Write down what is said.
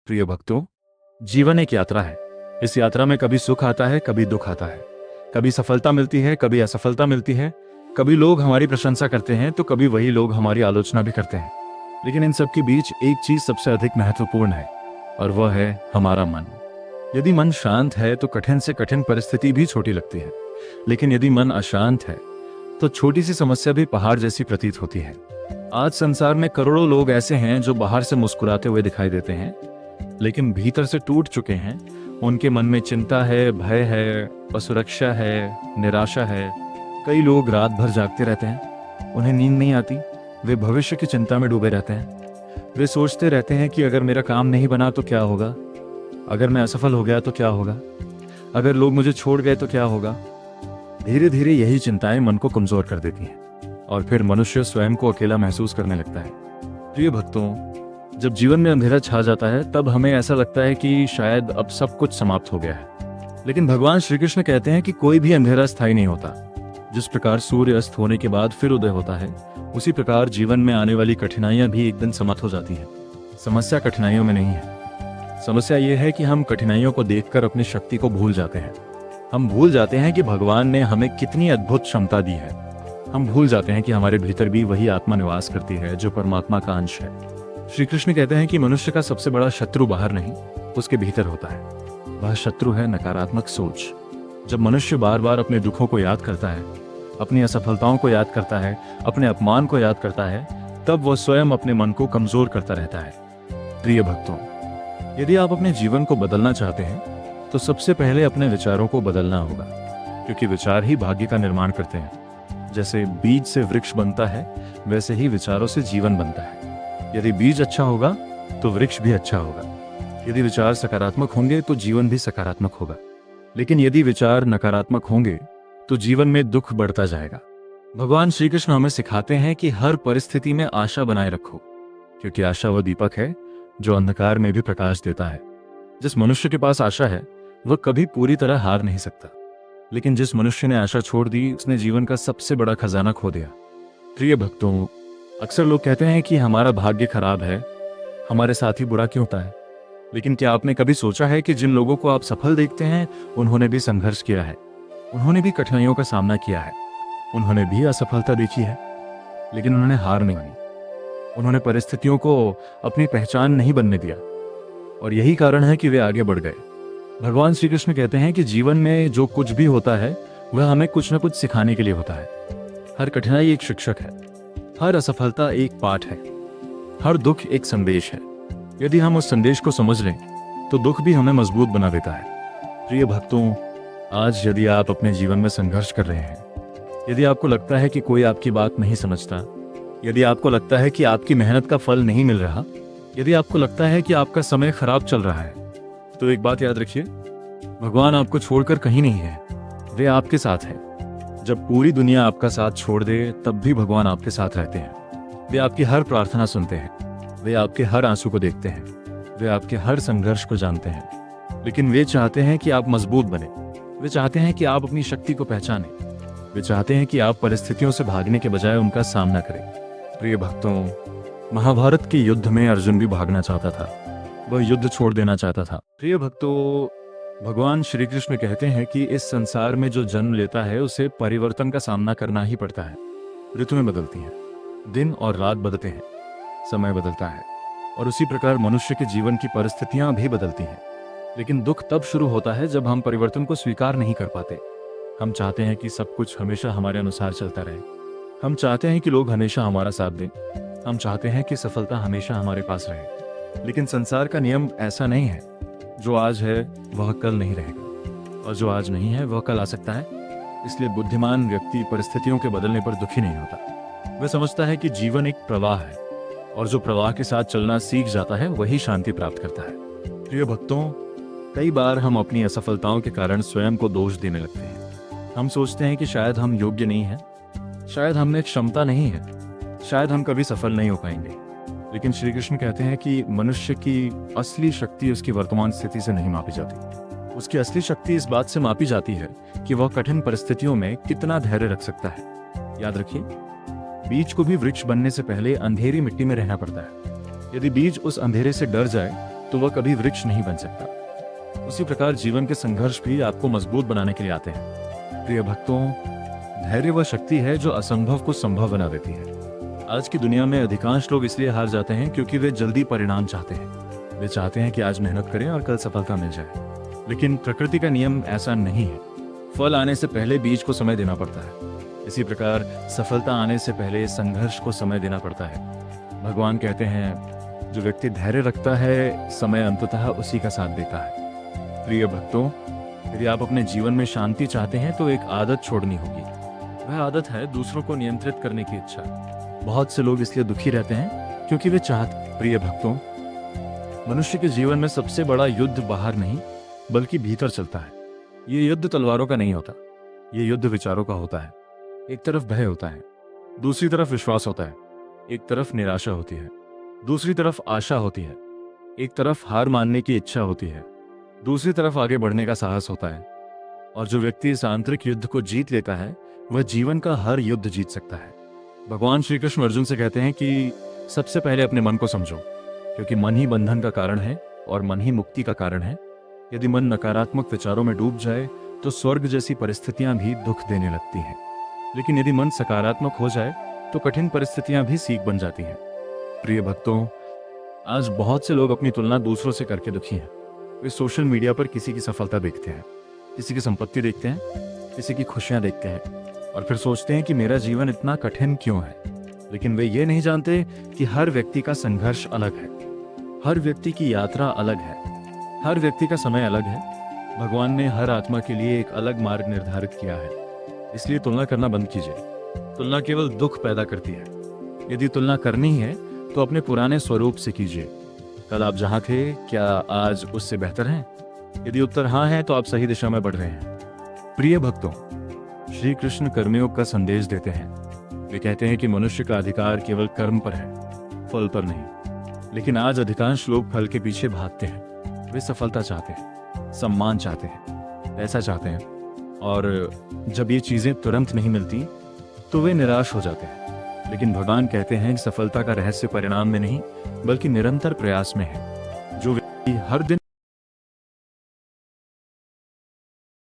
प्रिय भक्तों, जीवन एक यात्रा है। इस यात्रा में कभी सुख आता है, कभी दुख आता है, कभी सफलता मिलती है, कभी असफलता मिलती है, कभी लोग हमारी प्रशंसा करते हैं तो कभी वही लोग हमारी आलोचना भी करते हैं। लेकिन इन सब के बीच एक चीज सबसे अधिक महत्वपूर्ण है और वह है हमारा मन। यदि मन शांत है तो कठिन से कठिन परिस्थिति भी छोटी लगती है, लेकिन यदि मन अशांत है तो छोटी सी समस्या भी पहाड़ जैसी प्रतीत होती है। आज संसार में करोड़ों लोग ऐसे हैं जो बाहर से मुस्कुराते हुए दिखाई देते हैं, लेकिन भीतर से टूट चुके हैं। उनके मन में चिंता है, भय है, असुरक्षा है, निराशा है। कई लोग रात भर जागते रहते हैं, उन्हें नींद नहीं आती। वे भविष्य की चिंता में डूबे रहते हैं। वे सोचते रहते हैं कि अगर मेरा काम नहीं बना तो क्या होगा, अगर मैं असफल हो गया तो क्या होगा, अगर लोग मुझे छोड़ गए तो क्या होगा। धीरे धीरे यही चिंताएं मन को कमजोर कर देती हैं और फिर मनुष्य स्वयं को अकेला महसूस करने लगता है। प्रिय भक्तों, जब जीवन में अंधेरा छा जाता है तब हमें ऐसा लगता है कि शायद अब सब कुछ समाप्त हो गया है। लेकिन भगवान श्री कृष्ण कहते हैं कि कोई भी अंधेरा स्थायी नहीं होता। जिस प्रकार सूर्य अस्त होने के बाद फिर उदय होता है, उसी प्रकार जीवन में आने वाली कठिनाइयां भी एक दिन समाप्त हो जाती हैं। समस्या कठिनाइयों में नहीं है। समस्या यह है कि हम कठिनाइयों को देखकर अपनी शक्ति को भूल जाते हैं। हम भूल जाते हैं कि भगवान ने हमें कितनी अद्भुत क्षमता दी है। हम भूल जाते हैं कि हमारे भीतर भी वही आत्मा निवास करती है जो परमात्मा का अंश है। श्री कृष्ण कहते हैं कि मनुष्य का सबसे बड़ा शत्रु बाहर नहीं, उसके भीतर होता है। वह शत्रु है नकारात्मक सोच। जब मनुष्य बार बार अपने दुखों को याद करता है, अपनी असफलताओं को याद करता है, अपने अपमान को याद करता है, तब वह स्वयं अपने मन को कमजोर करता रहता है। प्रिय भक्तों, यदि आप अपने जीवन को बदलना चाहते हैं तो सबसे पहले अपने विचारों को बदलना होगा, क्योंकि विचार ही भाग्य का निर्माण करते हैं। जैसे बीज से वृक्ष बनता है, वैसे ही विचारों से जीवन बनता है। यदि बीज अच्छा होगा तो वृक्ष भी अच्छा होगा। यदि विचार सकारात्मक होंगे तो जीवन भी सकारात्मक होगा। लेकिन यदि विचार नकारात्मक होंगे तो जीवन में दुख बढ़ता जाएगा। भगवान श्री कृष्ण हमें सिखाते हैं कि हर परिस्थिति में आशा बनाए रखो, क्योंकि आशा वह दीपक है जो अंधकार में भी प्रकाश देता है। जिस मनुष्य के पास आशा है वह कभी पूरी तरह हार नहीं सकता, लेकिन जिस मनुष्य ने आशा छोड़ दी उसने जीवन का सबसे बड़ा खजाना खो दिया। प्रिय भक्तों, अक्सर लोग कहते हैं कि हमारा भाग्य खराब है, हमारे साथ ही बुरा क्यों होता है। लेकिन क्या आपने कभी सोचा है कि जिन लोगों को आप सफल देखते हैं उन्होंने भी संघर्ष किया है, उन्होंने भी कठिनाइयों का सामना किया है, उन्होंने भी असफलता देखी है, लेकिन उन्होंने हार नहीं मानी। उन्होंने परिस्थितियों को अपनी पहचान नहीं बनने दिया और यही कारण है कि वे आगे बढ़ गए। भगवान श्री कृष्ण कहते हैं कि जीवन में जो कुछ भी होता है वह हमें कुछ न कुछ सिखाने के लिए होता है। हर कठिनाई एक शिक्षक है, हर असफलता एक पाठ है, हर दुख एक संदेश है। यदि हम उस संदेश को समझ लें तो दुख भी हमें मजबूत बना देता है। प्रिय भक्तों, आज यदि आप अपने जीवन में संघर्ष कर रहे हैं, यदि आपको लगता है कि कोई आपकी बात नहीं समझता, यदि आपको लगता है कि आपकी मेहनत का फल नहीं मिल रहा, यदि आपको लगता है कि आपका समय खराब चल रहा है, तो एक बात याद रखिए, भगवान आपको छोड़कर कहीं नहीं है, वे आपके साथ हैं। जब पूरी दुनिया आपका साथ छोड़ दे तब भी भगवान आपके साथ रहते हैं। वे आपकी हर प्रार्थना सुनते हैं, वे आपके हर आंसू को देखते हैं, वे आपके हर संघर्ष को जानते हैं। लेकिन वे चाहते हैं कि आप मजबूत बने, वे चाहते हैं कि आप अपनी शक्ति को पहचानें, वे चाहते हैं कि आप परिस्थितियों से भागने के बजाय उनका सामना करें। प्रिय भक्तों, महाभारत के युद्ध में अर्जुन भी भागना चाहता था, वह युद्ध छोड़ देना चाहता था। प्रिय भक्तों, भगवान श्री कृष्ण कहते हैं कि इस संसार में जो जन्म लेता है उसे परिवर्तन का सामना करना ही पड़ता है। ऋतुएं बदलती हैं, दिन और रात बदलते हैं, समय बदलता है और उसी प्रकार मनुष्य के जीवन की परिस्थितियां भी बदलती हैं। लेकिन दुख तब शुरू होता है जब हम परिवर्तन को स्वीकार नहीं कर पाते। हम चाहते हैं कि सब कुछ हमेशा हमारे अनुसार चलता रहे, हम चाहते हैं कि लोग हमेशा हमारा साथ दें, हम चाहते हैं कि सफलता हमेशा हमारे पास रहे। लेकिन संसार का नियम ऐसा नहीं है। जो आज है वह कल नहीं रहेगा और जो आज नहीं है वह कल आ सकता है। इसलिए बुद्धिमान व्यक्ति परिस्थितियों के बदलने पर दुखी नहीं होता। वह समझता है कि जीवन एक प्रवाह है और जो प्रवाह के साथ चलना सीख जाता है वही शांति प्राप्त करता है। प्रिय भक्तों, कई बार हम अपनी असफलताओं के कारण स्वयं को दोष देने लगते हैं। हम सोचते हैं कि शायद हम योग्य नहीं हैं, शायद हमने क्षमता नहीं है, शायद हम कभी सफल नहीं हो पाएंगे। लेकिन श्री कृष्ण कहते हैं कि मनुष्य की असली शक्ति उसकी वर्तमान स्थिति से नहीं मापी जाती। उसकी असली शक्ति इस बात से मापी जाती है कि वह कठिन परिस्थितियों में कितना धैर्य रख सकता है। याद रखिए, बीज को भी वृक्ष बनने से पहले अंधेरी मिट्टी में रहना पड़ता है। यदि बीज उस अंधेरे से डर जाए तो वह कभी वृक्ष नहीं बन सकता। उसी प्रकार जीवन के संघर्ष भी आपको मजबूत बनाने के लिए आते हैं। प्रिय भक्तों, धैर्य वह शक्ति है जो असंभव को संभव बना देती है। आज की दुनिया में अधिकांश लोग इसलिए हार जाते हैं क्योंकि वे जल्दी परिणाम चाहते हैं। वे चाहते हैं कि आज मेहनत करें और कल सफलता मिल जाए, लेकिन प्रकृति का नियम ऐसा नहीं है। फल आने से पहले बीज को समय देना पड़ता है। इसी प्रकार सफलता आने से पहले संघर्ष को समय देना पड़ता है। भगवान कहते हैं, जो व्यक्ति धैर्य रखता है, समय अंततः उसी का साथ देता है। प्रिय भक्तों, यदि आप अपने जीवन में शांति चाहते हैं तो एक आदत छोड़नी होगी। वह आदत है दूसरों को नियंत्रित करने की इच्छा। बहुत से लोग इसलिए दुखी रहते हैं क्योंकि वे चाहते। प्रिय भक्तों, मनुष्य के जीवन में सबसे बड़ा युद्ध बाहर नहीं बल्कि भीतर चलता है। ये युद्ध तलवारों का नहीं होता, ये युद्ध विचारों का होता है। एक तरफ भय होता है, दूसरी तरफ विश्वास होता है। एक तरफ निराशा होती है, दूसरी तरफ आशा होती है। एक तरफ हार मानने की इच्छा होती है, दूसरी तरफ आगे बढ़ने का साहस होता है। और जो व्यक्ति इस आंतरिक युद्ध को जीत लेता है, वह जीवन का हर युद्ध जीत सकता है। भगवान श्री कृष्ण अर्जुन से कहते हैं कि सबसे पहले अपने मन को समझो, क्योंकि मन ही बंधन का कारण है और मन ही मुक्ति का कारण है। यदि मन नकारात्मक विचारों में डूब जाए तो स्वर्ग जैसी परिस्थितियां भी दुख देने लगती हैं, लेकिन यदि मन सकारात्मक हो जाए तो कठिन परिस्थितियां भी सीख बन जाती हैं। प्रिय भक्तों, आज बहुत से लोग अपनी तुलना दूसरों से करके दुखी हैं। वे सोशल मीडिया पर किसी की सफलता देखते हैं, किसी की संपत्ति देखते हैं, किसी की खुशियां देखते हैं और फिर सोचते हैं कि मेरा जीवन इतना कठिन क्यों है। लेकिन वे ये नहीं जानते कि हर व्यक्ति का संघर्ष अलग है, हर व्यक्ति की यात्रा अलग है, हर व्यक्ति का समय अलग है। भगवान ने हर आत्मा के लिए एक अलग मार्ग निर्धारित किया है। इसलिए तुलना करना बंद कीजिए। तुलना केवल दुख पैदा करती है। यदि तुलना करनी है तो अपने पुराने स्वरूप से कीजिए। कल आप जहां थे, क्या आज उससे बेहतर हैं? यदि उत्तर हाँ है तो आप सही दिशा में बढ़ रहे हैं। प्रिय भक्तों, श्री कृष्ण कर्मयोग का संदेश देते हैं। वे कहते हैं कि मनुष्य का अधिकार केवल कर्म पर है, फल पर नहीं। लेकिन आज अधिकांश लोग फल के पीछे भागते हैं। वे सफलता चाहते हैं, सम्मान चाहते हैं, पैसा चाहते हैं, और जब ये चीजें तुरंत नहीं मिलती तो वे निराश हो जाते हैं। लेकिन भगवान कहते हैं कि सफलता का रहस्य परिणाम में नहीं बल्कि निरंतर प्रयास में है। जो व्यक्ति हर दिन